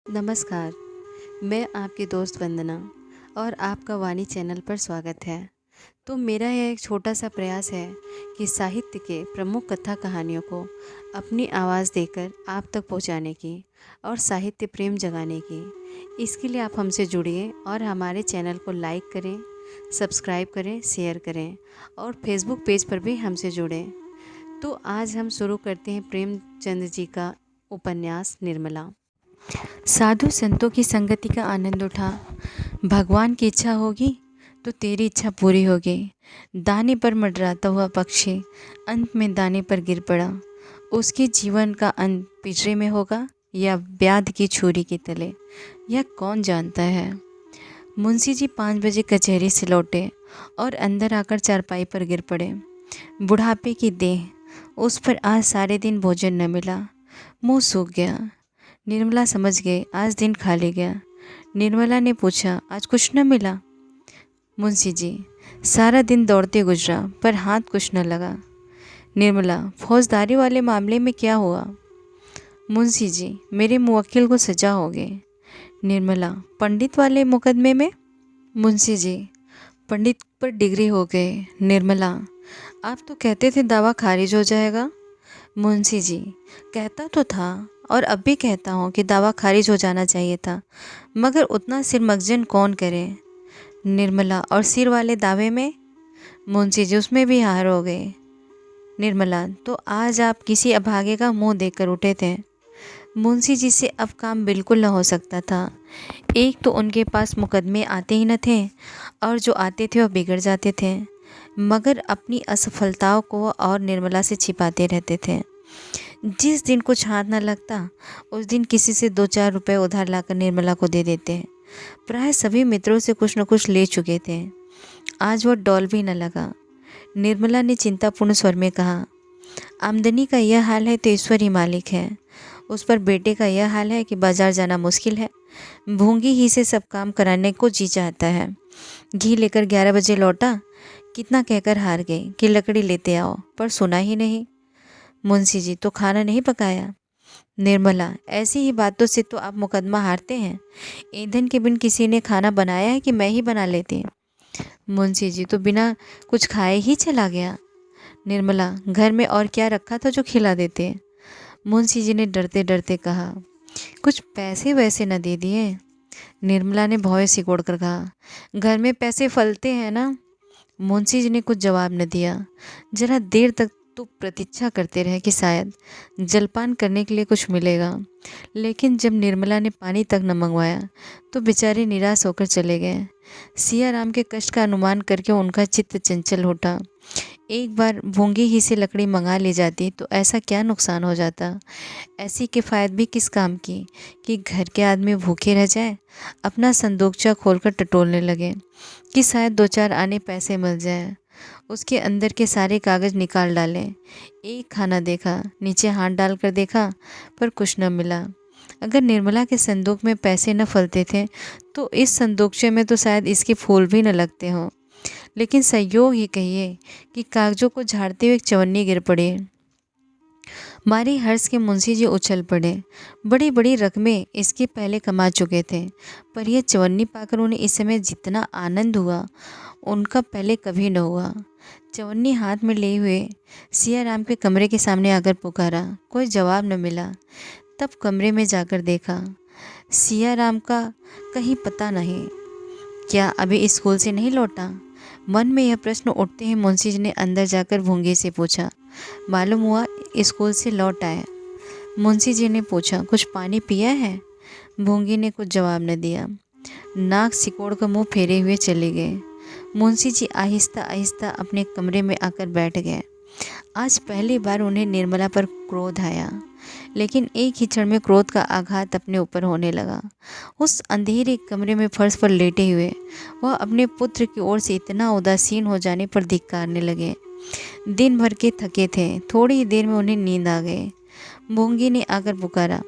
नमस्कार, मैं आपकी दोस्त वंदना और आपका वाणी चैनल पर स्वागत है। तो मेरा यह एक छोटा सा प्रयास है कि साहित्य के प्रमुख कथा कहानियों को अपनी आवाज़ देकर आप तक पहुंचाने की और साहित्य प्रेम जगाने की। इसके लिए आप हमसे जुड़िए और हमारे चैनल को लाइक करें, सब्सक्राइब करें, शेयर करें और फेसबुक पेज पर भी हमसे जुड़ें। तो आज हम शुरू करते हैं प्रेमचंद जी का उपन्यास निर्मला। साधु संतों की संगति का आनंद उठा। भगवान की इच्छा होगी तो तेरी इच्छा पूरी होगी। दाने पर मंडराता हुआ पक्षी अंत में दाने पर गिर पड़ा। उसके जीवन का अंत पिंजरे में होगा या व्याध की छुरी के तले, यह कौन जानता है। मुंशी जी 5 बजे कचहरी से लौटे और अंदर आकर चारपाई पर गिर पड़े। बुढ़ापे की देह, उस पर आज सारे दिन भोजन न मिला, मुंह सूख गया। निर्मला समझ गए आज दिन खाली गया। निर्मला ने पूछा, आज कुछ न मिला? मुंशी जी, सारा दिन दौड़ते गुजरा पर हाथ कुछ न लगा। निर्मला, फौजदारी वाले मामले में क्या हुआ? मुंशी जी, मेरे मुवक्किल को सजा हो गई। निर्मला, पंडित वाले मुकदमे में? मुंशी जी, पंडित पर डिग्री हो गए। निर्मला, आप तो कहते थे दावा खारिज हो जाएगा। मुंशी जी, कहता तो था और अब भी कहता हूँ कि दावा खारिज हो जाना चाहिए था, मगर उतना सिर मगजन कौन करे। निर्मला, और सिर वाले दावे में? मुंशी जी, उसमें भी हार हो गए। निर्मला, तो आज आप किसी अभागे का मुंह देखकर उठे थे। मुंशी जी से अब काम बिल्कुल न हो सकता था। एक तो उनके पास मुकदमे आते ही न थे और जो आते थे वह बिगड़ जाते थे, मगर अपनी असफलताओं को और निर्मला से छिपाते रहते थे। जिस दिन कुछ हाथ न लगता उस दिन किसी से 2-4 रुपए उधार लाकर निर्मला को दे देते। प्राय सभी मित्रों से कुछ न कुछ ले चुके थे। आज वह डॉल भी न लगा। निर्मला ने चिंतापूर्ण स्वर में कहा, आमदनी का यह हाल है तो ईश्वर ही मालिक है। उस पर बेटे का यह हाल है कि बाजार जाना मुश्किल है। भूंगी ही से सब काम कराने को जी चाहता है। घी लेकर 11 बजे लौटा, कितना कहकर हार गई कि लकड़ी लेते आओ, पर सुना ही नहीं। मुंशी जी, तो खाना नहीं पकाया? निर्मला, ऐसी ही बातों से तो आप मुकदमा हारते हैं। ईंधन के बिन किसी ने खाना बनाया है कि मैं ही बना लेती? मुंशी जी, तो बिना कुछ खाए ही चला गया। निर्मला, घर में और क्या रखा था जो खिला देते? मुंशी जी ने डरते डरते कहा, कुछ पैसे वैसे न दे दिए? निर्मला ने भौं सिकोड़ कर कहा, घर में पैसे फलते हैं ना। मुंशी जी ने कुछ जवाब न दिया। जरा देर तक तो प्रतीक्षा करते रहे कि शायद जलपान करने के लिए कुछ मिलेगा, लेकिन जब निर्मला ने पानी तक न मंगवाया तो बेचारे निराश होकर चले गए। सिया राम के कष्ट का अनुमान करके उनका चित्त चंचल उठा। एक बार भूंगी ही से लकड़ी मंगा ली जाती तो ऐसा क्या नुकसान हो जाता। ऐसी किफ़ायत भी किस काम की कि घर के आदमी भूखे रह जाए। अपना संदूकचा खोलकर टटोलने लगे कि शायद 2-4 आने पैसे मिल जाए। उसके अंदर के सारे कागज़ निकाल डाले। एक खाना देखा, नीचे हाथ डालकर देखा, पर कुछ न मिला। अगर निर्मला के संदूक में पैसे न फलते थे तो इस संदूकचे में तो शायद इसके फूल भी न लगते हों। लेकिन संयोग ही कहिए कि कागजों को झाड़ते हुए एक चवन्नी गिर पड़ी। मारी हर्ष के मुंशी जी उछल पड़े। बड़ी बड़ी रकमें इसके पहले कमा चुके थे, पर यह चवन्नी पाकर उन्हें इस समय जितना आनंद हुआ उनका पहले कभी न हुआ। चवन्नी हाथ में लिए हुए सिया राम के कमरे के सामने आकर पुकारा, कोई जवाब न मिला। तब कमरे में जाकर देखा, सिया राम का कहीं पता नहीं। क्या अभी स्कूल से नहीं लौटा? मन में यह प्रश्न उठते ही मुंशी जी ने अंदर जाकर भूंगी से पूछा, मालूम हुआ स्कूल से लौट आए। मुंशी जी ने पूछा, कुछ पानी पिया है? भूंगी ने कुछ जवाब न दिया। नाक सिकोड़ कर मुँह फेरे हुए चले गए। मुंशी जी आहिस्ता आहिस्ता अपने कमरे में आकर बैठ गए। आज पहली बार उन्हें निर्मला पर क्रोध आया, लेकिन एक ही क्षण में क्रोध का आघात अपने ऊपर होने लगा। उस अंधेरे कमरे में फर्श पर लेटे हुए वह अपने पुत्र की ओर से इतना उदासीन हो जाने पर धिक्कारने लगे। दिन भर के थके थे, थोड़ी ही देर में उन्हें नींद आ गई। भूंगी ने आकर पुकारा,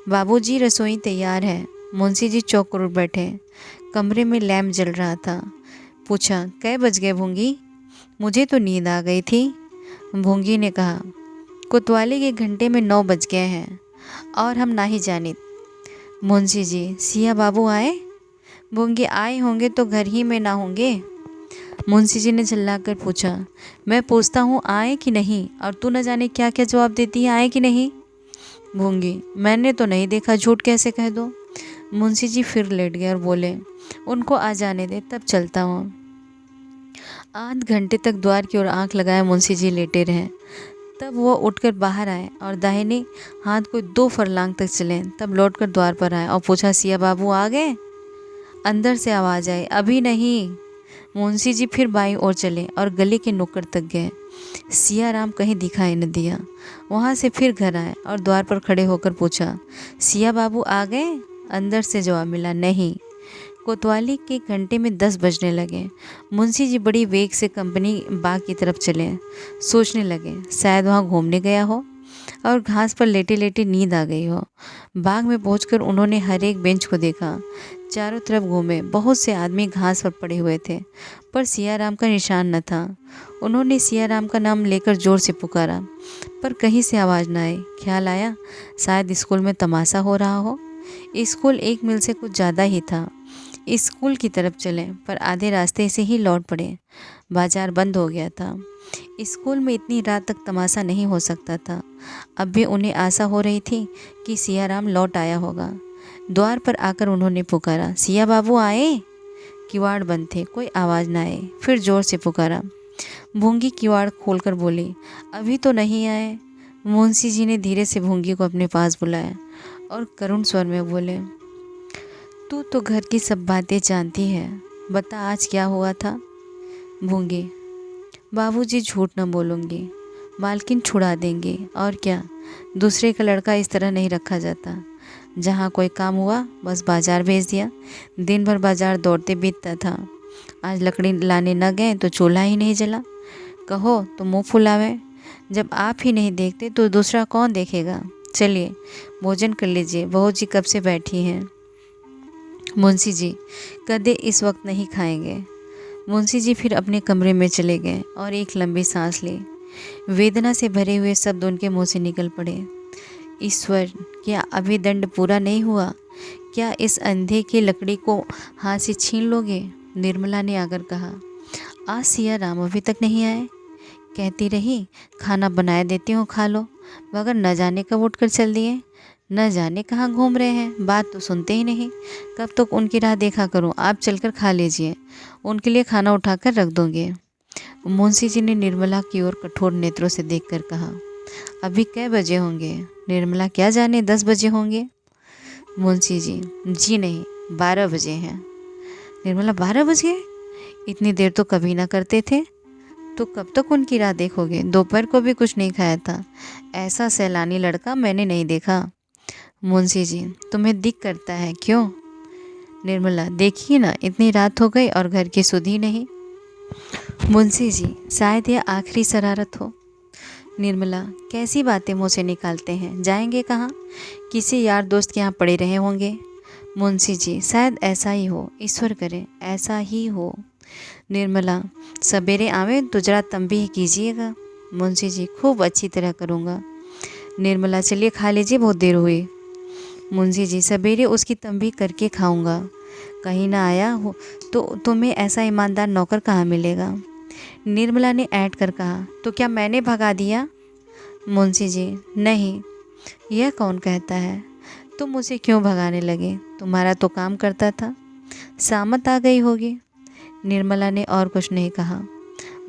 बाबूजी रसोई तैयार है। मुंशी जी चौंक कर उठ बैठे। कमरे में लैंप जल रहा था। पूछा, कै बज गए भूंगी? मुझे तो नींद आ गई थी। भूंगी ने कहा, कोतवाली के घंटे में 9 बज गए हैं और हम ना ही जाने। मुंशी जी, सिया बाबू आए? भूंगी, आए होंगे तो घर ही में ना होंगे। मुंशी जी ने चिल्लाकर पूछा, मैं पूछता हूँ आए कि नहीं, और तू न जाने क्या क्या जवाब देती है, आए कि नहीं। भूंगी, मैंने तो नहीं देखा, झूठ कैसे कह दो। मुंशी जी फिर लेट गए और बोले, उनको आ जाने दे, तब चलता हूँ। आध घंटे तक द्वार की ओर आंख लगाए मुंशी जी लेटे रहे। तब वो उठकर बाहर आए और दाहिने हाथ को 2 फरलांग तक चले। तब लौटकर द्वार पर आए और पूछा, सिया बाबू आ गए? अंदर से आवाज़ आई, अभी नहीं। मुंशी जी फिर बाईं ओर चले और गली के नुक्कड़ तक गए। सिया राम कहीं दिखाई न दिया। वहाँ से फिर घर आए और द्वार पर खड़े होकर पूछा, सिया बाबू आ गए? अंदर से जवाब मिला, नहीं। कोतवाली के घंटे में 10 बजने लगे। मुंशी जी बड़ी वेग से कंपनी बाग की तरफ चले। सोचने लगे, शायद वहाँ घूमने गया हो और घास पर लेटे लेटे नींद आ गई हो। बाग में पहुंचकर उन्होंने हर एक बेंच को देखा, चारों तरफ घूमे। बहुत से आदमी घास पर पड़े हुए थे, पर सियाराम का निशान न था। उन्होंने सियाराम का नाम लेकर जोर से पुकारा, पर कहीं से आवाज़ न आई। ख्याल आया, शायद स्कूल में तमाशा हो रहा हो। स्कूल 1 मील से कुछ ज़्यादा ही था। स्कूल की तरफ चले, पर आधे रास्ते से ही लौट पड़े। बाजार बंद हो गया था। स्कूल में इतनी रात तक तमाशा नहीं हो सकता था। अब भी उन्हें आशा हो रही थी कि सियाराम लौट आया होगा। द्वार पर आकर उन्होंने पुकारा, सिया बाबू आए? किवाड़ बंद थे, कोई आवाज़ न आई। फिर जोर से पुकारा। भूंगी किवाड़ खोलकर बोली, अभी तो नहीं आए। मुंशी जी ने धीरे से भूंगी को अपने पास बुलाया और करुण स्वर में बोले, तू तो घर की सब बातें जानती है, बता आज क्या हुआ था। भूंगी, बाबूजी झूठ न बोलूँगी, मालकिन छुड़ा देंगे और क्या। दूसरे का लड़का इस तरह नहीं रखा जाता। जहाँ कोई काम हुआ बस बाजार भेज दिया। दिन भर बाजार दौड़ते बीतता था। आज लकड़ी लाने न गए तो चूल्हा ही नहीं जला। कहो तो मुँह फुलावे। जब आप ही नहीं देखते तो दूसरा कौन देखेगा। चलिए भोजन कर लीजिए, बहू जी कब से बैठी हैं। मुंशी जी, कदे इस वक्त नहीं खाएंगे। मुंशी जी फिर अपने कमरे में चले गए और एक लंबी सांस ली। वेदना से भरे हुए शब्द उनके मुंह से निकल पड़े। ईश्वर, क्या अभी दंड पूरा नहीं हुआ? क्या इस अंधे की लकड़ी को हाथ से छीन लोगे? निर्मला ने आकर कहा, आज सिया राम अभी तक नहीं आए। कहती रही, खाना बनाए देती हूँ, खा लो, मगर न जाने कब उठकर चल दिए। न जाने कहाँ घूम रहे हैं, बात तो सुनते ही नहीं। कब तक उनकी राह देखा करूँ, आप चलकर खा लीजिए, उनके लिए खाना उठाकर रख दूँगे। मुंशी जी ने निर्मला की ओर कठोर नेत्रों से देखकर कहा, अभी कै बजे होंगे? निर्मला, क्या जाने, 10 बजे होंगे। मुंशी जी, जी नहीं, 12 बजे हैं। निर्मला, 12 बजे? इतनी देर तो कभी ना करते थे। तो कब तक उनकी राह देखोगे? दोपहर को भी कुछ नहीं खाया था। ऐसा सैलानी लड़का मैंने नहीं देखा। मुंशी जी, तुम्हें दिक करता है क्यों? निर्मला, देखिए ना, इतनी रात हो गई और घर की सुध ही नहीं। मुंशी जी, शायद यह आखिरी शरारत हो। निर्मला, कैसी बातें मुँह से निकालते हैं, जाएंगे कहाँ? किसी यार दोस्त के यहाँ पड़े रहे होंगे। मुंशी जी, शायद ऐसा ही हो, ईश्वर करे ऐसा ही हो। निर्मला, सवेरे आवे तो जरा तंबीह कीजिएगा। मुंशी जी, खूब अच्छी तरह करूँगा। निर्मला, चलिए खा लीजिए, बहुत देर हुई। मुंशी जी, सवेरे उसकी तंबीह करके खाऊंगा। कहीं ना आया हो तो तुम्हें ऐसा ईमानदार नौकर कहाँ मिलेगा। निर्मला ने ऐंठ कर कहा, तो क्या मैंने भगा दिया? मुंशी जी, नहीं, यह कौन कहता है। तुम मुझे क्यों भगाने लगे? तुम्हारा तो काम करता था, सामत आ गई होगी। निर्मला ने और कुछ नहीं कहा।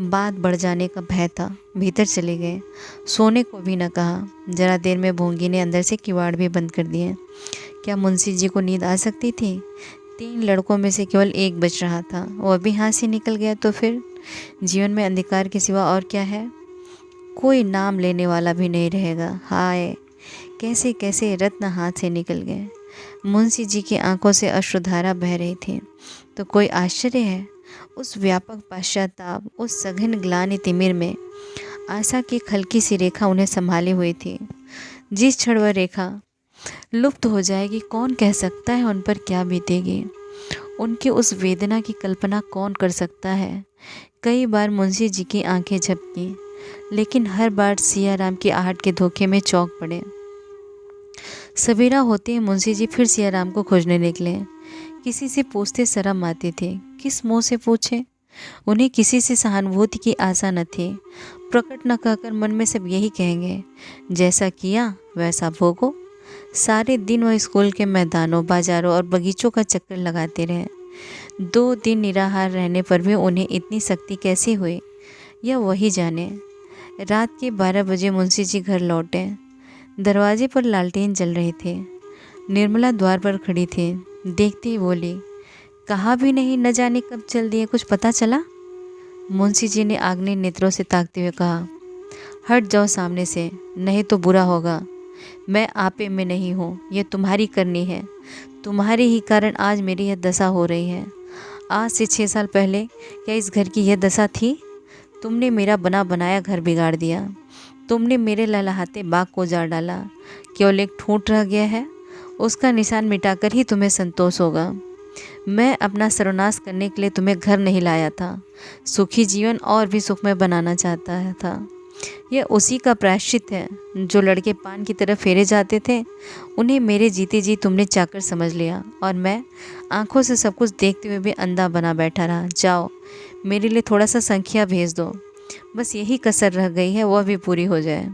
बात बढ़ जाने का भय था। भीतर चले गए, सोने को भी न कहा। जरा देर में भोंगी ने अंदर से किवाड़ भी बंद कर दिए। क्या मुंशी जी को नींद आ सकती थी? 3 लड़कों में से केवल एक बच रहा था, वह भी हाथ से निकल गया तो फिर जीवन में अंधकार के सिवा और क्या है? कोई नाम लेने वाला भी नहीं रहेगा। हाय, कैसे कैसे रत्न हाथ से निकल गए। मुंशी जी की आंखों से अश्रुधारा बह रही थी। तो कोई आश्चर्य है? उस व्यापक पश्चाताप, उस सघन ग्लानि तिमिर में आशा की हल्की सी रेखा उन्हें संभाली हुई थी। जिस क्षण वह रेखा लुप्त हो जाएगी, कौन कह सकता है उन पर क्या बीतेगी। उनकी उस वेदना की कल्पना कौन कर सकता है। कई बार मुंशी जी की आंखें झपकी, लेकिन हर बार सिया राम की आहट के धोखे में चौंक पड़े। सवेरा होते ही मुंशी जी फिर सियाराम को खोजने निकले। किसी से पूछते शर्म आती थी, किस मुंह से पूछे। उन्हें किसी से सहानुभूति की आशा न थी। प्रकट न कहकर मन में सब यही कहेंगे, जैसा किया वैसा भोगो। सारे दिन वह स्कूल के मैदानों, बाजारों और बगीचों का चक्कर लगाते रहे। 2 दिन निराहार रहने पर भी उन्हें इतनी शक्ति कैसे हुई, यह वही जाने। रात के 12 बजे मुंशी जी घर लौटे। दरवाजे पर लालटेन जल रहे थे। निर्मला द्वार पर खड़ी थी। देखते ही बोली, कहा भी नहीं, न जाने कब चल दिए, कुछ पता चला? मुंशी जी ने आग्नेय नेत्रों से ताकते हुए कहा, हट जाओ सामने से, नहीं तो बुरा होगा। मैं आपे में नहीं हूँ, यह तुम्हारी करनी है। तुम्हारे ही कारण आज मेरी यह दशा हो रही है। आज से 6 साल पहले क्या इस घर की यह दशा थी? तुमने मेरा बना बनाया घर बिगाड़ दिया। तुमने मेरे लहलहाते बाग को उजाड़ डाला। केवल एक ठूंठ रह गया है, उसका निशान मिटाकर ही तुम्हें संतोष होगा। मैं अपना सर्वनाश करने के लिए तुम्हें घर नहीं लाया था, सुखी जीवन और भी सुखमय बनाना चाहता था। यह उसी का प्रायश्चित है। जो लड़के पान की तरफ फेरे जाते थे, उन्हें मेरे जीते जी तुमने चाकर समझ लिया, और मैं आंखों से सब कुछ देखते हुए भी अंधा बना बैठा रहा। जाओ, मेरे लिए थोड़ा सा संख्या भेज दो, बस यही कसर रह गई है, वह भी पूरी हो जाए।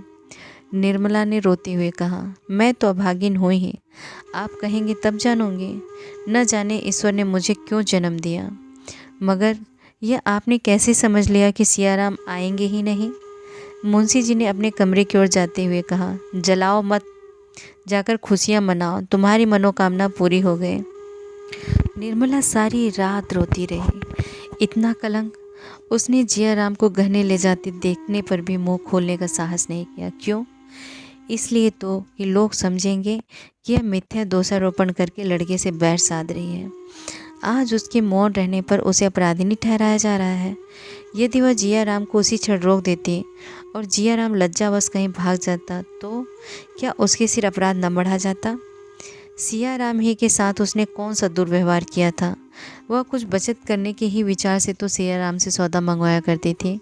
निर्मला ने रोते हुए कहा, मैं तो अभागिन हुई ही, आप कहेंगे तब जानूंगी। न जाने ईश्वर ने मुझे क्यों जन्म दिया। मगर यह आपने कैसे समझ लिया कि सियाराम आएंगे ही नहीं? मुंशी जी ने अपने कमरे की ओर जाते हुए कहा, जलाओ मत, जाकर खुशियाँ मनाओ, तुम्हारी मनोकामना पूरी हो गई। निर्मला सारी रात रोती रही। इतना कलंक उसने जियाराम को गहने ले जाते देखने पर भी मुंह खोलने का साहस नहीं किया। क्यों? इसलिए तो कि लोग समझेंगे कि यह मिथ्या दोषारोपण करके लड़के से बैर साध रही है। आज उसके मौन रहने पर उसे अपराधिनी ठहराया जा रहा है। यदि वह जियाराम को उसी क्षण रोक देती और जियाराम लज्जावश कहीं भाग जाता, तो क्या उसके सिर अपराध न बढ़ा जाता? सियाराम ही के साथ उसने कौन सा दुर्व्यवहार किया था? वह कुछ बचत करने के ही विचार से तो सियाराम से सौदा मंगवाया करती थी।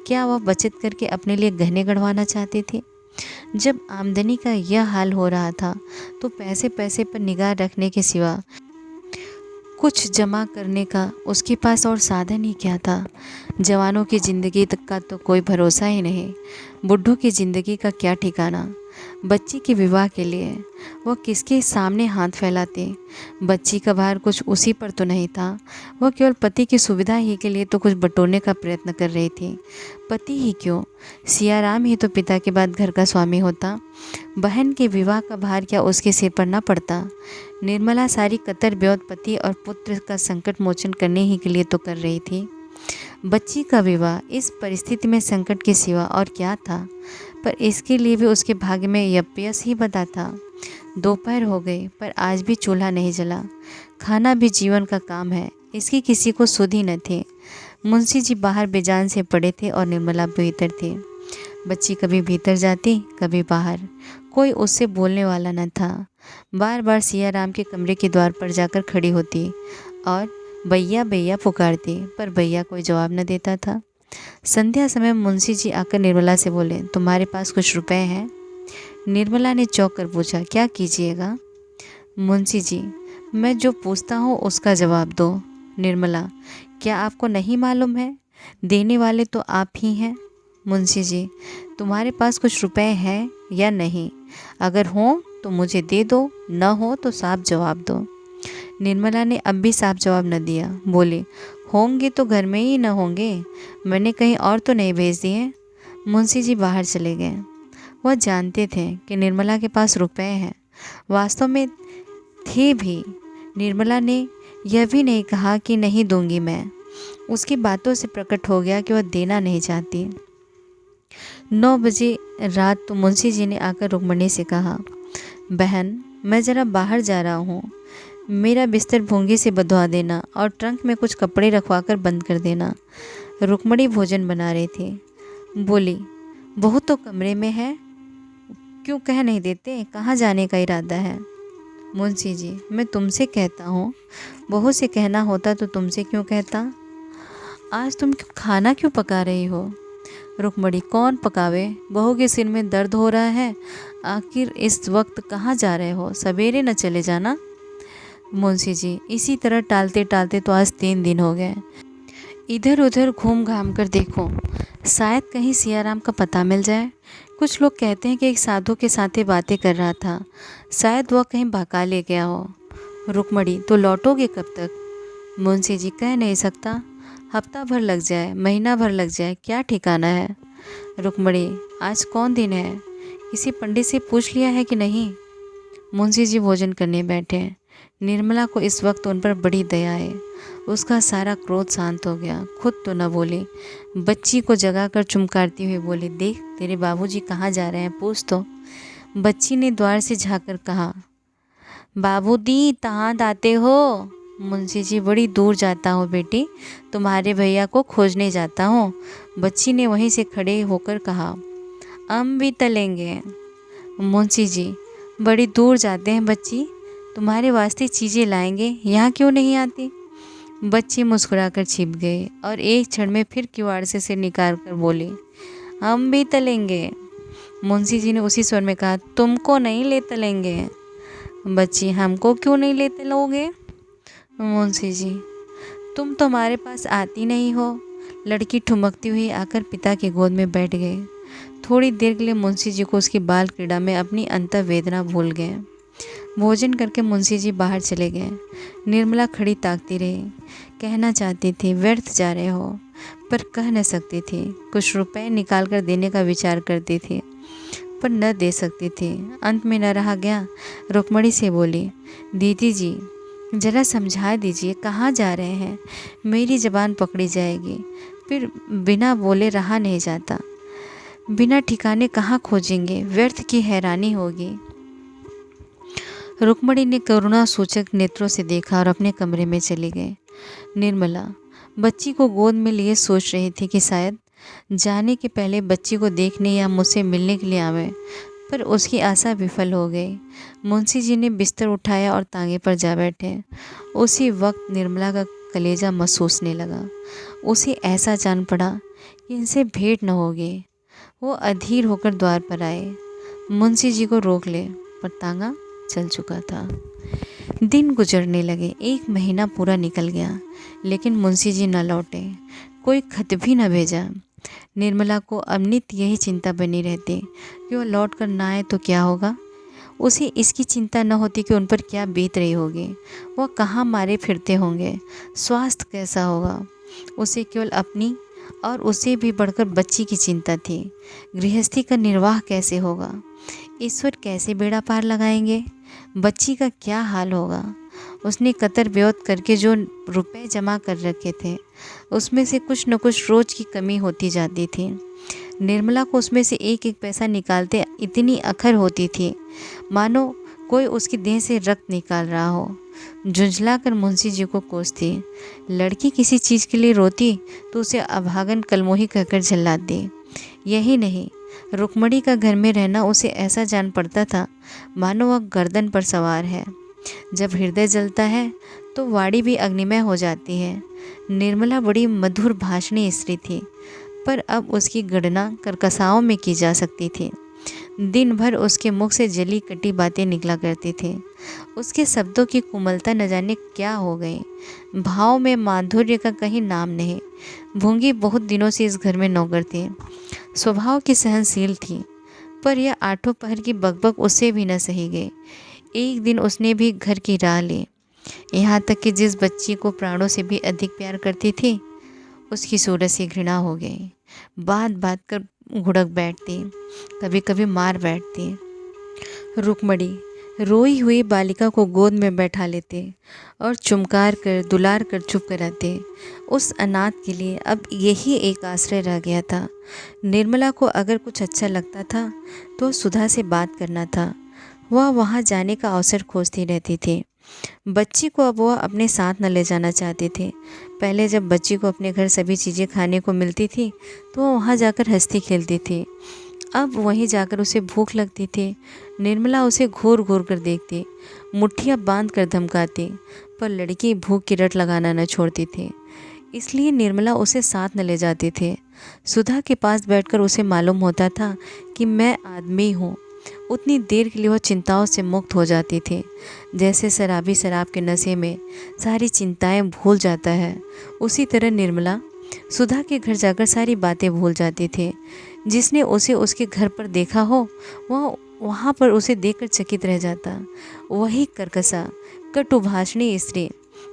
क्या वह बचत करके अपने लिए गहने गढ़वाना चाहती थी? जब आमदनी का यह हाल हो रहा था, तो पैसे पैसे पर निगाह रखने के सिवा कुछ जमा करने का उसके पास और साधन ही क्या था? जवानों की ज़िंदगी का तो कोई भरोसा ही नहीं, बुढ़ों की ज़िंदगी का क्या ठिकाना। बच्ची के विवाह के लिए वह किसके सामने हाथ फैलाती? बच्ची का भार कुछ उसी पर तो नहीं था। वह केवल पति की सुविधा ही के लिए तो कुछ बटोरने का प्रयत्न कर रही थी। पति ही क्यों, सियाराम ही तो पिता के बाद घर का स्वामी होता। बहन के विवाह का भार क्या उसके सिर पर न पड़ता? निर्मला सारी कतर ब्योत पति और पुत्र का संकट मोचन करने ही के लिए तो कर रही थी। बच्ची का विवाह इस परिस्थिति में संकट के सिवा और क्या था? पर इसके लिए भी उसके भाग्य में यप्यस ही बता था। दोपहर हो गई पर आज भी चूल्हा नहीं जला। खाना भी जीवन का काम है, इसकी किसी को सुध ही न थी। मुंशी जी बाहर बेजान से पड़े थे और निर्मला भीतर थी। बच्ची कभी भीतर जाती, कभी बाहर। कोई उससे बोलने वाला न था। बार बार सियाराम के कमरे के द्वार पर जाकर खड़ी होती और भैया भैया पुकारती, पर भैया कोई जवाब न देता था। संध्या समय मुंशी जी आकर निर्मला से बोले, तुम्हारे पास कुछ रुपए हैं? निर्मला ने चौंक कर पूछा, क्या कीजिएगा? मुंशी जी, मैं जो पूछता हूँ उसका जवाब दो। निर्मला, क्या आपको नहीं मालूम है? देने वाले तो आप ही हैं। मुंशी जी, तुम्हारे पास कुछ रुपए हैं या नहीं? अगर हों तो मुझे दे दो, न हो तो साफ जवाब दो। निर्मला ने अब भी साफ जवाब न दिया। बोली, होंगे तो घर में ही न होंगे, मैंने कहीं और तो नहीं भेज दिए। मुंशी जी बाहर चले गए। वह जानते थे कि निर्मला के पास रुपए हैं, वास्तव में थे भी। निर्मला ने यह भी नहीं कहा कि नहीं दूंगी मैं। उसकी बातों से प्रकट हो गया कि वह देना नहीं चाहती। 9 बजे रात तो मुंशी जी ने आकर रुक्मणी से कहा, बहन मैं ज़रा बाहर जा रहा हूँ, मेरा बिस्तर भूंगी से बंधवा देना और ट्रंक में कुछ कपड़े रखवा कर बंद कर देना। रुक्मणी भोजन बना रही थी। बोली, बहू तो कमरे में है, क्यों कह नहीं देते कहाँ जाने का इरादा है? मुंशी जी, मैं तुमसे कहता हूँ, बहू से कहना होता तो तुमसे क्यों कहता? आज तुम खाना क्यों पका रही हो? रुक्मणी, कौन पकावे? बहू के सिर में दर्द हो रहा है। आखिर इस वक्त कहाँ जा रहे हो? सवेरे न चले जाना। मुंशी जी, इसी तरह टालते टालते तो आज 3 दिन हो गए। इधर उधर घूम घाम कर देखो, शायद कहीं सियाराम का पता मिल जाए। कुछ लोग कहते हैं कि एक साधु के साथ ही बातें कर रहा था, शायद वह कहीं बहका ले गया हो। रुक्मणी, तो लौटोगे कब तक? मुंशी जी, कह नहीं सकता, हफ्ता भर लग जाए, महीना भर लग जाए, क्या ठिकाना है। रुक्मणी, आज कौन दिन है? किसी पंडित से पूछ लिया है कि नहीं? मुंशी जी भोजन करने बैठे। निर्मला को इस वक्त उन पर बड़ी दया है। उसका सारा क्रोध शांत हो गया। खुद तो न बोली, बच्ची को जगाकर चुमकारती हुई बोली, देख तेरे बाबूजी कहाँ जा रहे हैं, पूछ तो। बच्ची ने द्वार से झांककर कहा, बाबूजी कहाँ जाते हो? मुंशी जी, बड़ी दूर जाता हूँ बेटी, तुम्हारे भैया को खोजने जाता हूँ। बच्ची ने वहीं से खड़े होकर कहा, हम भी तलेंगे। मुंशी जी, बड़ी दूर जाते हैं बच्ची, तुम्हारे वास्ते चीज़ें लाएंगे, यहाँ क्यों नहीं आती? बच्ची मुस्कुराकर छिप गई और एक क्षण में फिर किवाड़ से सिर निकाल कर बोली, हम भी तलेंगे। मुंशी जी ने उसी स्वर में कहा, तुमको नहीं ले तलेंगे। बच्ची, हमको क्यों नहीं ले तलोगे? मुंशी जी, तुम तो हमारे पास आती नहीं हो। लड़की ठुमकती हुई आकर पिता की गोद में बैठ गई। थोड़ी देर के लिए मुंशी जी को उसकी बाल क्रीड़ा में अपनी अंतर्वेदना भूल गए। भोजन करके मुंशी जी बाहर चले गए। निर्मला खड़ी ताकती रही। कहना चाहती थी, व्यर्थ जा रहे हो, पर कह न सकती थी। कुछ रुपए निकाल कर देने का विचार करती थी, पर न दे सकती थी। अंत में न रहा गया, रुक्मणी से बोली, दीदी जी ज़रा समझा दीजिए, कहाँ जा रहे हैं? मेरी ज़बान पकड़ी जाएगी, फिर बिना बोले रहा नहीं जाता। बिना ठिकाने कहाँ खोजेंगे, व्यर्थ की हैरानी होगी। रुक्मणी ने करुणा सूचक नेत्रों से देखा और अपने कमरे में चली गई। निर्मला बच्ची को गोद में लिए सोच रही थी कि शायद जाने के पहले बच्ची को देखने या मुझसे मिलने के लिए आवे, पर उसकी आशा विफल हो गई। मुंशी जी ने बिस्तर उठाया और तांगे पर जा बैठे। उसी वक्त निर्मला का कलेजा महसूसने लगा। उसे ऐसा जान पड़ा कि इनसे भेंट न होगी। वो अधीर होकर द्वार पर आए। मुंशी जी को रोक ले, पर तांगा चल चुका था। दिन गुजरने लगे। 1 महीना पूरा निकल गया, लेकिन मुंशी जी न लौटे। कोई खत भी न भेजा। निर्मला को अब नित्य यही चिंता बनी रहती कि वह लौट कर ना आए तो क्या होगा। उसे इसकी चिंता न होती कि उन पर क्या बीत रही होगी, वह कहाँ मारे फिरते होंगे, स्वास्थ्य कैसा होगा। उसे केवल अपनी और उसे भी बढ़कर बच्ची की चिंता थी। गृहस्थी का निर्वाह कैसे होगा, ईश्वर कैसे बेड़ा पार लगाएंगे, बच्ची का क्या हाल होगा। उसने कतर ब्योत करके जो रुपए जमा कर रखे थे, उसमें से कुछ न कुछ रोज की कमी होती जाती थी। निर्मला को उसमें से एक एक पैसा निकालते इतनी अखर होती थी, मानो कोई उसकी देह से रक्त निकाल रहा हो। झुंझला कर मुंशी जी को कोसती। लड़की किसी चीज़ के लिए रोती तो उसे अभागन कलमोही कहकर झल्लाती। यही नहीं, रुक्मणी का घर में रहना उसे ऐसा जान पड़ता था मानो वह गर्दन पर सवार है। जब हृदय जलता है तो वाणी भी अग्निमय हो जाती है। निर्मला बड़ी मधुर भाषणी स्त्री थी, पर अब उसकी गणना करकसाओं में की जा सकती थी। दिन भर उसके मुख से जली कटी बातें निकला करती थी। उसके शब्दों की कोमलता न जाने क्या हो गई। भाव में माधुर्य का कहीं नाम नहीं। भूंगी बहुत दिनों से इस घर में नौकर थी। स्वभाव की सहनशील थी, पर यह 8 पहर की बकबक उससे भी न सही गई। एक दिन उसने भी घर की राह ली। यहाँ तक कि जिस बच्ची को प्राणों से भी अधिक प्यार करती थी, उसकी सूरत से घृणा हो गई। बात बात कर घुड़क बैठती, कभी कभी मार बैठती। रुक्मणी रोई हुई बालिका को गोद में बैठा लेते और चुमकार कर दुलार कर चुप कराते। उस अनाथ के लिए अब यही एक आश्रय रह गया था। निर्मला को अगर कुछ अच्छा लगता था तो सुधा से बात करना था। वह वहाँ जाने का अवसर खोजती रहती थी। बच्ची को अब वह अपने साथ न ले जाना चाहती थी। पहले जब बच्ची को अपने घर सभी चीज़ें खाने को मिलती थी तो वह वहाँ जाकर हंसती खेलती थी। अब वहीं जाकर उसे भूख लगती थी। निर्मला उसे घूर घूर कर देखती, मुट्ठियाँ बांध कर धमकाती, पर लड़की भूख की रट लगाना न छोड़ती थी। इसलिए निर्मला उसे साथ न ले जाते थे। सुधा के पास बैठकर उसे मालूम होता था कि मैं आदमी हूँ। उतनी देर के लिए वह चिंताओं से मुक्त हो जाती थी, जैसे शराबी शराब के नशे में सारी चिंताएं भूल जाता है। उसी तरह निर्मला सुधा के घर जाकर सारी बातें भूल जाती थी। जिसने उसे उसके घर पर देखा हो वह वहाँ पर उसे देखकर चकित रह जाता। वही कर्कशा कटुभाषणी स्त्री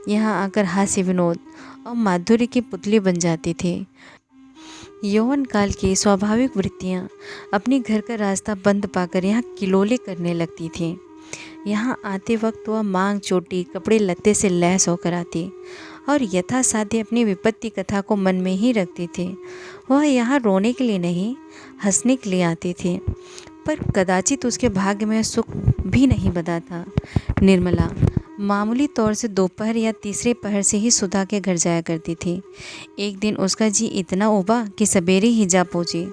यहाँ आकर हास्य विनोद और माधुर्य की पुतली बन जाती थी। यौवन काल की स्वाभाविक वृत्तियाँ अपने घर का रास्ता बंद पाकर यहाँ किलोले करने लगती थीं। यहाँ आते वक्त वह मांग चोटी कपड़े लत्ते से लैस होकर आती और यथासाध्य अपनी विपत्ति कथा को मन में ही रखती थी। वह यहाँ रोने के लिए नहीं, हंसने के लिए आती थी, पर कदाचित उसके भाग्य में सुख भी नहीं बंधा था। निर्मला मामूली तौर से दोपहर या तीसरे पहर से ही सुधा के घर जाया करती थी। एक दिन उसका जी इतना उबा कि सवेरे ही जा पहुँची।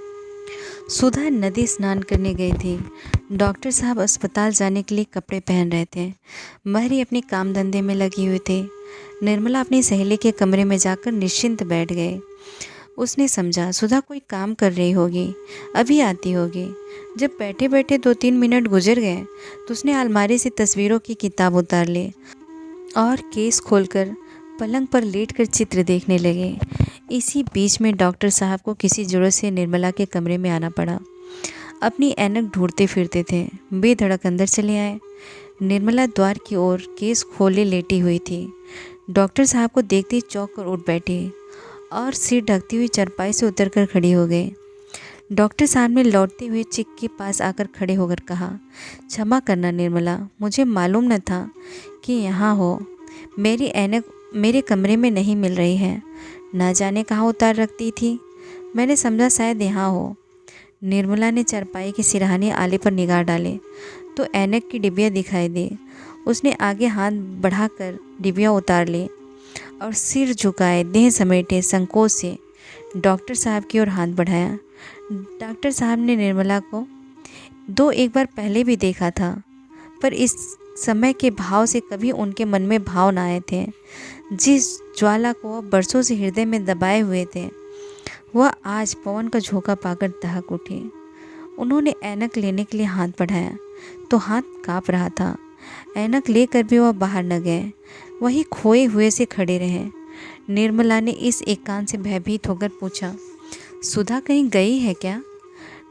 सुधा नदी स्नान करने गई थी। डॉक्टर साहब अस्पताल जाने के लिए कपड़े पहन रहे थे। महरी अपने काम धंधे में लगी हुई थे। निर्मला अपनी सहेली के कमरे में जाकर निश्चिंत बैठ गए। उसने समझा सुधा कोई काम कर रही होगी, अभी आती होगी। जब बैठे बैठे 2-3 मिनट गुजर गए तो उसने अलमारी से तस्वीरों की किताब उतार ली और केस खोलकर पलंग पर लेटकर चित्र देखने लगे। इसी बीच में डॉक्टर साहब को किसी जरूरत से निर्मला के कमरे में आना पड़ा। अपनी ऐनक ढूंढते फिरते थे, बेधड़क अंदर चले आए। निर्मला द्वार की ओर केस खोले लेटी हुई थी। डॉक्टर साहब को देखते ही चौंक कर उठ बैठी और सिर ढकती हुई चारपाई से उतरकर खड़ी हो गई। डॉक्टर साहब ने लौटते हुए चिक के पास आकर खड़े होकर कहा, क्षमा करना निर्मला, मुझे मालूम न था कि यहाँ हो। मेरी ऐनक मेरे कमरे में नहीं मिल रही है, ना जाने कहाँ उतार रखती थी। मैंने समझा शायद यहाँ हो। निर्मला ने चारपाई के सिरहाने आले पर निगाह डाले तो ऐनक की डिबिया दिखाई दी। उसने आगे हाथ बढ़ाकर डिबिया उतार ली और सिर झुकाए देह समेटे संकोच से डॉक्टर साहब की ओर हाथ बढ़ाया। डॉक्टर साहब ने निर्मला को एक बार पहले भी देखा था, पर इस समय के भाव से कभी उनके मन में भाव न आए थे। जिस ज्वाला को वह बरसों से हृदय में दबाए हुए थे, वह आज पवन का झोंका पाकर दहक उठी। उन्होंने ऐनक लेने के लिए हाथ बढ़ाया तो हाथ काँप रहा था। ऐनक लेकर भी वह बाहर न गए, वही खोए हुए से खड़े रहे। निर्मला ने इस एकांत से भयभीत होकर पूछा, सुधा कहीं गई है क्या?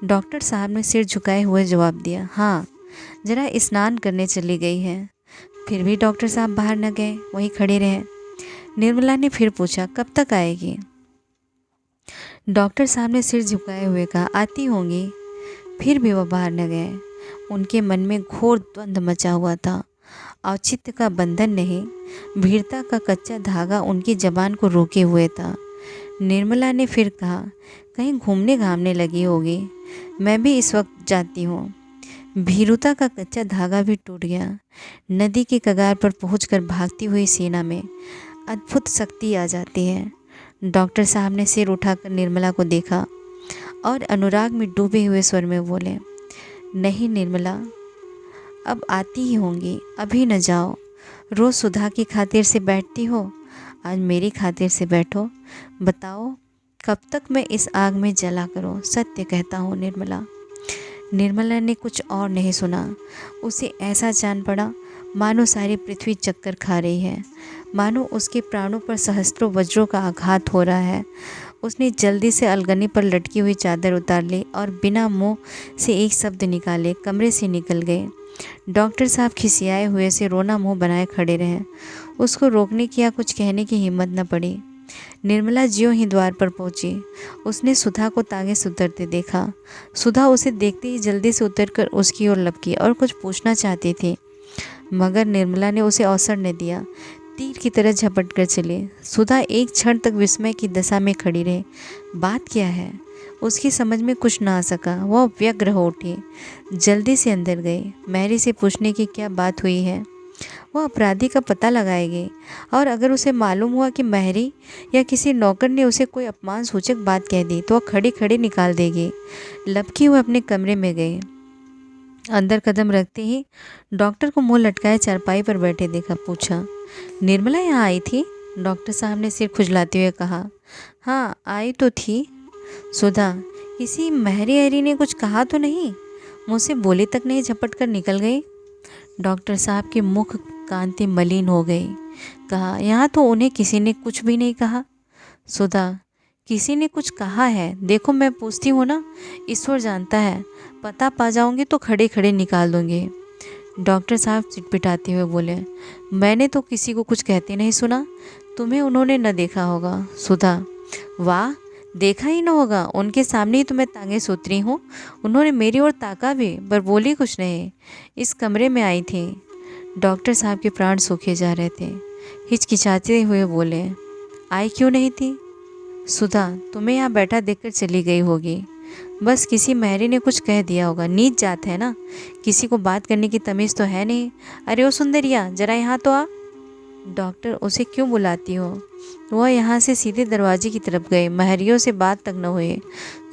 डॉक्टर साहब ने सिर झुकाए हुए जवाब दिया, हाँ, जरा स्नान करने चली गई है। फिर भी डॉक्टर साहब बाहर न गए, वहीं खड़े रहे। निर्मला ने फिर पूछा, कब तक आएगी? डॉक्टर साहब ने सिर झुकाए हुए कहा, आती होंगी। फिर भी वह बाहर न गए। उनके मन में घोर द्वंद्व मचा हुआ था। औचित्य का बंधन नहीं, भीड़ता का कच्चा धागा उनकी जबान को रोके हुए था। निर्मला ने फिर कहा, कहीं घूमने घामने लगी होगी, मैं भी इस वक्त जाती हूँ। भीरुता का कच्चा धागा भी टूट गया। नदी के कगार पर पहुंचकर भागती हुई सेना में अद्भुत शक्ति आ जाती है। डॉक्टर साहब ने सिर उठाकर निर्मला को देखा और अनुराग में डूबे हुए स्वर में बोले, नहीं निर्मला, अब आती ही होंगी, अभी न जाओ। रोज़ सुधा की खातिर से बैठती हो, आज मेरी खातिर से बैठो। बताओ कब तक मैं इस आग में जला करूं? सत्य कहता हूँ निर्मला। निर्मला ने कुछ और नहीं सुना। उसे ऐसा जान पड़ा मानो सारी पृथ्वी चक्कर खा रही है, मानो उसके प्राणों पर सहस्त्रों वज्रों का आघात हो रहा है। उसने जल्दी से अलगनी पर लटकी हुई चादर उतार ली और बिना मुंह से एक शब्द निकाले कमरे से निकल गए। डॉक्टर साहब खिसियाए हुए से रोना मुंह बनाए खड़े रहे। उसको रोकने की या कुछ कहने की हिम्मत न पड़ी। निर्मला ज्यों ही द्वार पर पहुंची, उसने सुधा को तागे से उतरते देखा। सुधा उसे देखते ही जल्दी से उतरकर उसकी ओर लपकी और कुछ पूछना चाहती थी, मगर निर्मला ने उसे अवसर न दिया। तीर की तरह झपट कर चली। सुधा एक क्षण तक विस्मय की दशा में खड़ी रही। बात क्या है, उसकी समझ में कुछ ना आ सका। वह व्यग्र हो उठी, जल्दी से अंदर गई। मैरी से पूछने की क्या बात हुई है, वह अपराधी का पता लगाएगी, और अगर उसे मालूम हुआ कि मैरी या किसी नौकर ने उसे कोई अपमान सूचक बात कह दी तो वह खड़े खड़े निकाल देगी। लपकी हुए अपने कमरे में गई। अंदर कदम रखते ही डॉक्टर को मुंह लटकाए चारपाई पर बैठे देखा। पूछा, निर्मला यहाँ आई थी? डॉक्टर साहब ने सिर खुजलाते हुए कहा। हाँ, आई तो थी। सुधा, किसी महरी अहरी ने कुछ कहा तो नहीं? मुझसे बोली तक नहीं, झपट कर निकल गई। डॉक्टर साहब के मुख कांति मलिन हो गई। कहा, यहाँ तो उन्हें किसी ने कुछ भी नहीं कहा। सुधा, किसी ने कुछ कहा है? देखो मैं पूछती हूँ ना, ईश्वर जानता है, पता पा जाऊंगी तो खड़े खड़े निकाल दूंगी। डॉक्टर साहब चिटपिटाते हुए बोले, मैंने तो किसी को कुछ कहते नहीं सुना, तुम्हें उन्होंने न देखा होगा। सुधा, वाह, देखा ही न होगा, उनके सामने ही तो मैं तांगे सूत्री हूँ। उन्होंने मेरी ओर ताका भी, पर बोली कुछ नहीं। इस कमरे में आई थी। डॉक्टर साहब के प्राण सूखे जा रहे थे। हिचकिचाते हुए बोले, आई क्यों नहीं थी? सुधा, तुम्हें यहाँ बैठा देखकर चली गई होगी। बस किसी महरी ने कुछ कह दिया होगा, नीच जात है ना, किसी को बात करने की तमीज़ तो है नहीं। अरे ओ सुंदरिया, जरा यहाँ तो आ। डॉक्टर, उसे क्यों बुलाती हो? वह यहाँ से सीधे दरवाजे की तरफ गए, महरियों से बात तक न हुई।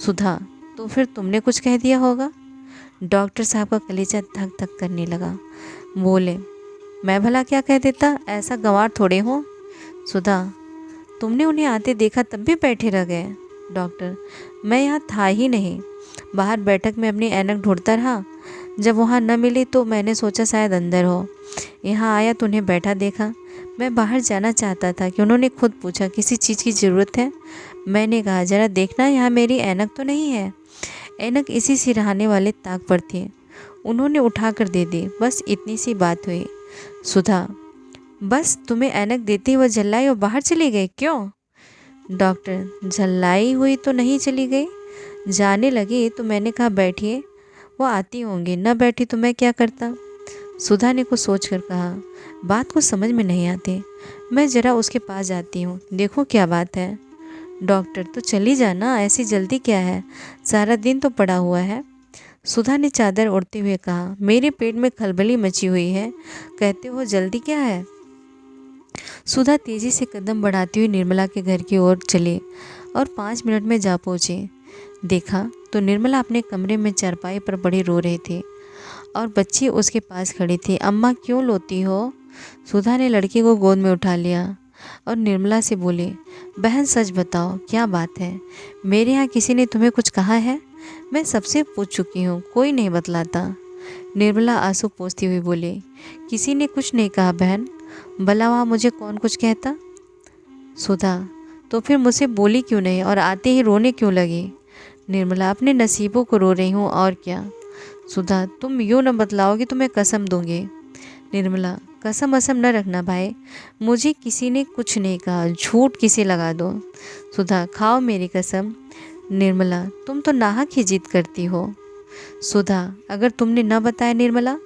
सुधा, तो फिर तुमने कुछ कह दिया होगा। डॉक्टर साहब का कलेजा धक धक करने लगा। बोले, मैं भला क्या कह देता, ऐसा गंवार थोड़े हो। सुधा, तुमने उन्हें आते देखा तब भी बैठे रह गए। डॉक्टर, मैं यहाँ था ही नहीं, बाहर बैठक में अपनी ऐनक ढूंढता रहा। जब वहाँ न मिली तो मैंने सोचा शायद अंदर हो। यहाँ आया तो उन्हें बैठा देखा। मैं बाहर जाना चाहता था कि उन्होंने खुद पूछा, किसी चीज़ की ज़रूरत है? मैंने कहा, ज़रा देखना यहाँ मेरी ऐनक तो नहीं है। ऐनक इसी सिरहाने वाले ताक पर थी। उन्होंने उठा कर दे दी, बस इतनी सी बात हुई। सुधा, बस तुम्हें ऐनक देते ही वह झल्लाई और बाहर चली गई, क्यों? डॉक्टर, झल्लाई हुई तो नहीं चली गई, जाने लगी तो मैंने कहा बैठिए, वो आती होंगी, न बैठी तो मैं क्या करता। सुधा ने कुछ सोच कर कहा, बात को समझ में नहीं आती, मैं ज़रा उसके पास जाती हूँ, देखो क्या बात है। डॉक्टर, तो चली जाना, ऐसी जल्दी क्या है, सारा दिन तो पड़ा हुआ है। सुधा ने चादर ओढ़ते हुए कहा, मेरे पेट में खलबली मची हुई है, कहते हो जल्दी क्या है। सुधा तेजी से कदम बढ़ाती हुई निर्मला के घर की ओर चली और 5 मिनट में जा पहुंची। देखा तो निर्मला अपने कमरे में चारपाई पर पड़ी रो रही थी और बच्ची उसके पास खड़ी थी। अम्मा क्यों रोती हो? सुधा ने लड़की को गोद में उठा लिया और निर्मला से बोली, बहन सच बताओ, क्या बात है? मेरे यहाँ किसी ने तुम्हें कुछ कहा है? मैं सबसे पूछ चुकी हूँ, कोई नहीं बतलाता। निर्मला आंसू पोंछती हुई बोली, किसी ने कुछ नहीं कहा बहन, भला वहाँ मुझे कौन कुछ कहता। सुधा, तो फिर मुझसे बोली क्यों नहीं और आते ही रोने क्यों लगी? निर्मला, अपने नसीबों को रो रही हूँ और क्या। सुधा, तुम यूँ न बतलाओगी तो मैं कसम दूंगी। निर्मला, कसम असम न रखना भाई, मुझे किसी ने कुछ नहीं कहा, झूठ किसे लगा दो। सुधा, खाओ मेरी कसम। निर्मला, तुम तो नाहक ही जिद करती हो। सुधा, अगर तुमने न बताया निर्मला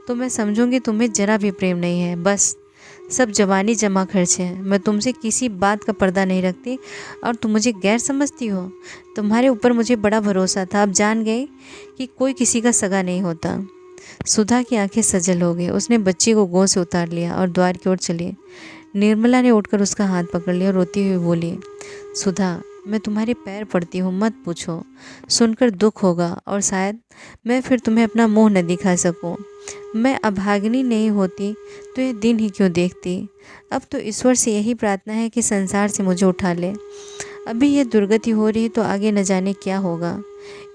तो मैं समझूंगी तुम्हें जरा भी प्रेम नहीं है, बस सब जवानी जमा खर्च है। मैं तुमसे किसी बात का पर्दा नहीं रखती और तुम मुझे गैर समझती हो। तुम्हारे ऊपर मुझे बड़ा भरोसा था, अब जान गए कि कोई किसी का सगा नहीं होता। सुधा की आंखें सजल हो गई। उसने बच्ची को गोद से उतार लिया और द्वार की ओर चली। निर्मला ने उठकर उसका हाथ पकड़ लिया और रोती हुई बोली, सुधा, मैं तुम्हारे पैर पड़ती हूँ, मत पूछो, सुनकर दुख होगा और शायद मैं फिर तुम्हें अपना मुंह न दिखा सकूं। मैं अभागिनी नहीं होती तो ये दिन ही क्यों देखती। अब तो ईश्वर से यही प्रार्थना है कि संसार से मुझे उठा ले। अभी ये दुर्गति हो रही तो आगे न जाने क्या होगा।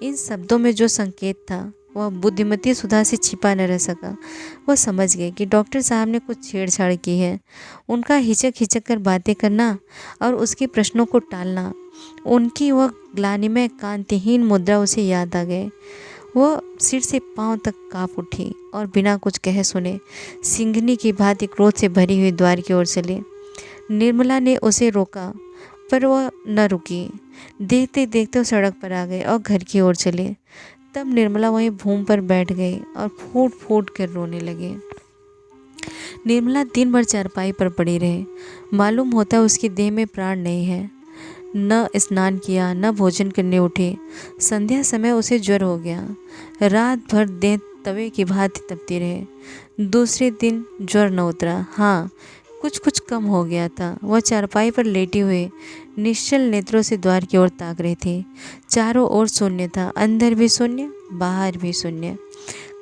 इन शब्दों में जो संकेत था वह बुद्धिमती सुधा से छिपा न रह सका। वह समझ गई कि डॉक्टर साहब ने कुछ छेड़छाड़ की है। उनका हिचक हिचक कर बातें करना और उसके प्रश्नों को टालना, उनकी वह ग्लानिमय कांतिहीन मुद्रा उसे याद आ गए। वह सिर से पांव तक कांप उठी और बिना कुछ कहे सुने सिंघनी की भांति क्रोध से भरी हुई द्वार की ओर चली। निर्मला ने उसे रोका पर वह न रुकी। देखते देखते सड़क पर आ गए और घर की ओर चले। तब निर्मला वहीं भूमि पर बैठ गई और फूट फूट कर रोने लगी। निर्मला दिन भर चारपाई पर पड़ी रही। मालूम होता उसकी देह में प्राण नहीं है। न स्नान किया, न भोजन करने उठी। संध्या समय उसे ज्वर हो गया। रात भर देह तवे की भांति तपती रहे। दूसरे दिन ज्वर न उतरा। हाँ, कुछ कम हो गया था। वह चारपाई पर लेटी हुई निश्चल नेत्रों से द्वार की ओर ताक रही थी। चारों ओर शून्य था, अंदर भी शून्य, बाहर भी शून्य।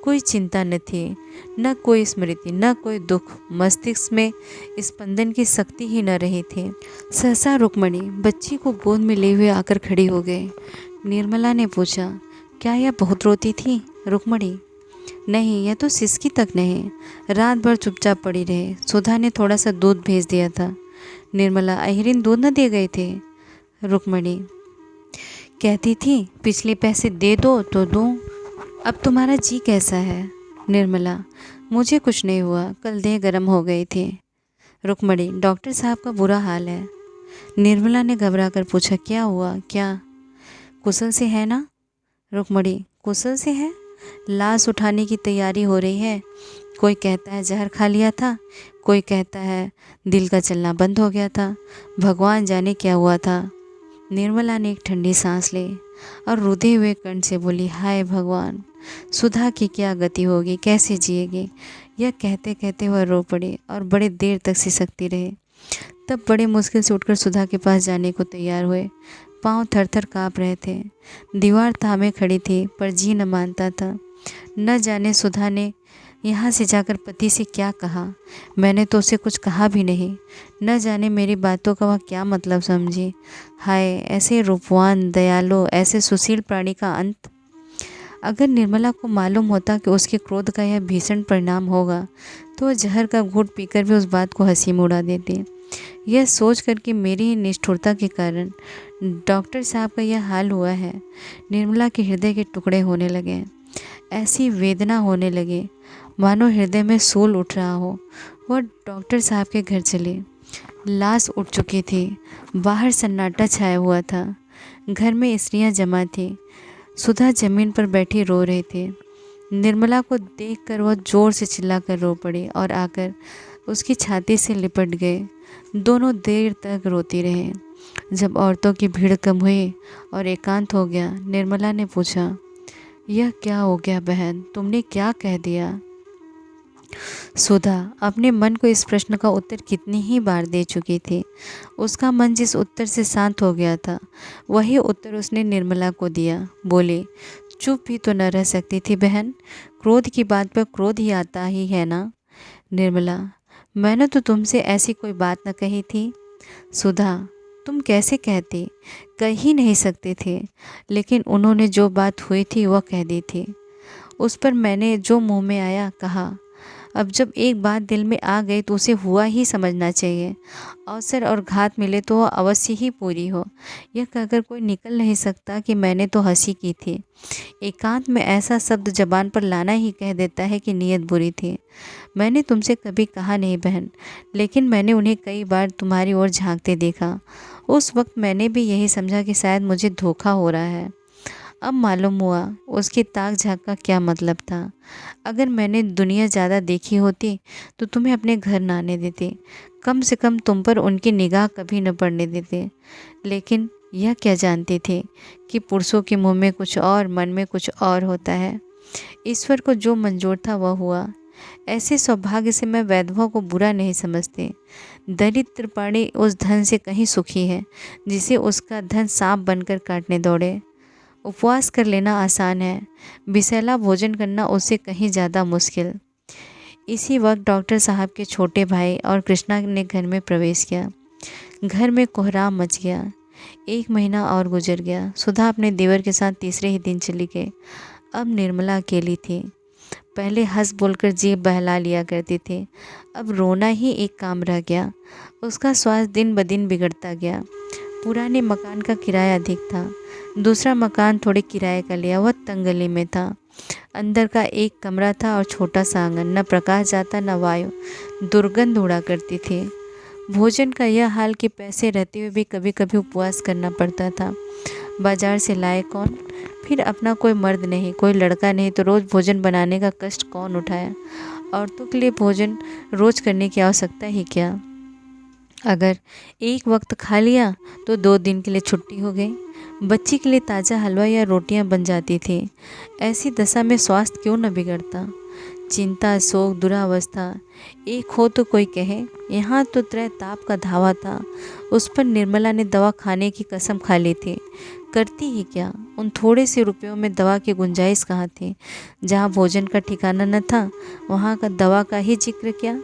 कोई चिंता न थी, न कोई स्मृति, न कोई दुख। मस्तिष्क में स्पंदन की शक्ति ही न रही थी। सहसा रुक्मणी बच्ची को गोद में लिए हुए आकर खड़ी हो गई। निर्मला ने पूछा, क्या यह बहुत रोती थी? रुक्मणी, नहीं, यह तो सिसकी तक नहीं। रात भर चुपचाप पड़ी रही। सुधा ने थोड़ा सा दूध भेज दिया था। निर्मला, अहिरिन दूध न दे गए थे? रुक्मणी कहती थी पिछले पैसे दे दो तो दूँ। अब तुम्हारा जी कैसा है? निर्मला, मुझे कुछ नहीं हुआ, कल देह गर्म हो गई थी। रुक्मणी, डॉक्टर साहब का बुरा हाल है। निर्मला ने घबरा कर पूछा, क्या हुआ? क्या कुशल से है ना? रुक्मणी, कुशल से है? लाश उठाने की तैयारी हो रही है। कोई कहता है जहर खा लिया था, कोई कहता है दिल का चलना बंद हो गया था। भगवान जाने क्या हुआ था। निर्मला ने एक ठंडी सांस ली और रुधे हुए कंठ से बोली, हाय भगवान, सुधा की क्या गति होगी, कैसे जिएगी? यह कहते कहते वह रो पड़ी और बड़े देर तक सिसकती रही। तब बड़े मुश्किल से उठकर सुधा के पास जाने को तैयार हुए। पाँव थर थर काँप रहे थे। दीवार थामे खड़ी थी पर जी न मानता था। न जाने सुधा ने यहाँ से जाकर पति से क्या कहा। मैंने तो उसे कुछ कहा भी नहीं। न जाने मेरी बातों का वह क्या मतलब समझी। हाय, ऐसे रूपवान, दयालु, ऐसे सुशील प्राणी का अंत। अगर निर्मला को मालूम होता कि उसके क्रोध का यह भीषण परिणाम होगा तो वह जहर का घूंट पीकर भी उस बात को हंसी में उड़ा देती। यह सोच कर कि मेरी ही निष्ठुरता के कारण डॉक्टर साहब का यह हाल हुआ है, निर्मला के हृदय के टुकड़े होने लगे। ऐसी वेदना होने लगी मानो हृदय में सूल उठ रहा हो। वह डॉक्टर साहब के घर चली। लाश उठ चुकी थी। बाहर सन्नाटा छाया हुआ था। घर में स्त्रियां जमा थी। सुधा जमीन पर बैठी रो रही थी। निर्मला को देखकर वह जोर से चिल्लाकर रो पड़ी और आकर उसकी छाती से लिपट गए। दोनों देर तक रोती रहे। जब औरतों की भीड़ कम हुई और एकांत हो गया, निर्मला ने पूछा, यह क्या हो गया बहन, तुमने क्या कह दिया? सुधा अपने मन को इस प्रश्न का उत्तर कितनी ही बार दे चुकी थी। उसका मन जिस उत्तर से शांत हो गया था वही उत्तर उसने निर्मला को दिया। बोली, चुप भी तो न रह सकती थी बहन, क्रोध की बात पर क्रोध ही आता ही है ना। निर्मला, मैंने तो तुमसे ऐसी कोई बात न कही थी। सुधा, तुम कैसे कहती? कह ही नहीं सकते थे, लेकिन उन्होंने जो बात हुई थी वह कह दी थी। उस पर मैंने जो मुंह में आया कहा। अब जब एक बात दिल में आ गई तो उसे हुआ ही समझना चाहिए। अवसर और घात मिले तो वह अवश्य ही पूरी हो। यह कहकर कोई निकल नहीं सकता कि मैंने तो हंसी की थी। एकांत में ऐसा शब्द जबान पर लाना ही कह देता है कि नीयत बुरी थी। मैंने तुमसे कभी कहा नहीं बहन, लेकिन मैंने उन्हें कई बार तुम्हारी ओर झांकते देखा। उस वक्त मैंने भी यही समझा कि शायद मुझे धोखा हो रहा है। अब मालूम हुआ उसकी ताक झांक का क्या मतलब था। अगर मैंने दुनिया ज़्यादा देखी होती तो तुम्हें अपने घर न आने देती, कम से कम तुम पर उनकी निगाह कभी न पड़ने देती। लेकिन यह क्या जानती थी कि पुरुषों के मुंह में कुछ और, मन में कुछ और होता है। ईश्वर को जो मंजूर था वह हुआ। ऐसे सौभाग्य से मैं वैधवा को बुरा नहीं समझती। दरिद्र प्राणी उस धन से कहीं सुखी है जिसे उसका धन सांप बनकर काटने दौड़े। उपवास कर लेना आसान है, विषैला भोजन करना उससे कहीं ज़्यादा मुश्किल। इसी वक्त डॉक्टर साहब के छोटे भाई और कृष्णा ने घर में प्रवेश किया। घर में कोहराम मच गया। 1 महीना और गुजर गया। सुधा अपने देवर के साथ तीसरे ही दिन चली गई। अब निर्मला अकेली थी। पहले हंस बोलकर जीभ बहला लिया करती थी, अब रोना ही एक काम रह गया। उसका स्वास्थ्य दिन ब दिन बिगड़ता गया। पुराने मकान का किराया अधिक था। दूसरा मकान थोड़े किराए का लिया, वह तंग गली में था। अंदर का एक कमरा था और छोटा सा आंगन, न प्रकाश जाता न वायु, दुर्गंध उड़ा करती थी। भोजन का यह हाल कि पैसे रहते हुए भी कभी कभी उपवास करना पड़ता था। बाजार से लाए कौन? फिर अपना कोई मर्द नहीं, कोई लड़का नहीं, तो रोज़ भोजन बनाने का कष्ट कौन उठाया? औरतों के लिए भोजन रोज़ करने की आवश्यकता ही क्या? अगर एक वक्त खा लिया तो 2 दिन के लिए छुट्टी हो गई। बच्ची के लिए ताज़ा हलवा या रोटियां बन जाती थी। ऐसी दशा में स्वास्थ्य क्यों न बिगड़ता? चिंता, शोक, दुरावस्था एक हो तो कोई कहे। यहाँ तो त्रय ताप का धावा था। उस पर निर्मला ने दवा खाने की कसम खा ली थी। करती ही क्या, उन थोड़े से रुपयों में दवा की गुंजाइश कहाँ थी। जहाँ भोजन का ठिकाना न था, वहाँ का दवा का ही जिक्र क्या।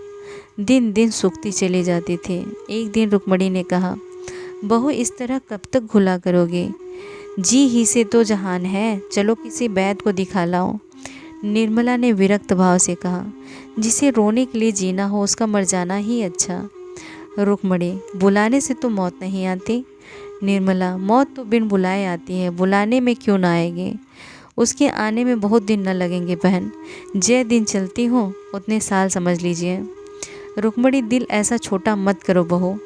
दिन दिन सूखती चली जाती थी। एक दिन रुक्मणी ने कहा, बहू इस तरह कब तक घुला करोगे? जी ही से तो जहान है, चलो किसी वैद्य को दिखा लाओ। निर्मला ने विरक्त भाव से कहा, जिसे रोने के लिए जीना हो उसका मर जाना ही अच्छा। रुक्मणी, बुलाने से तो मौत नहीं आती। निर्मला, मौत तो बिन बुलाए आती है, बुलाने में क्यों ना आएगी। उसके आने में बहुत दिन न लगेंगे बहन। जे दिन चलती हूँ उतने साल समझ लीजिए। रुक्मणी, दिल ऐसा छोटा मत करो बहू।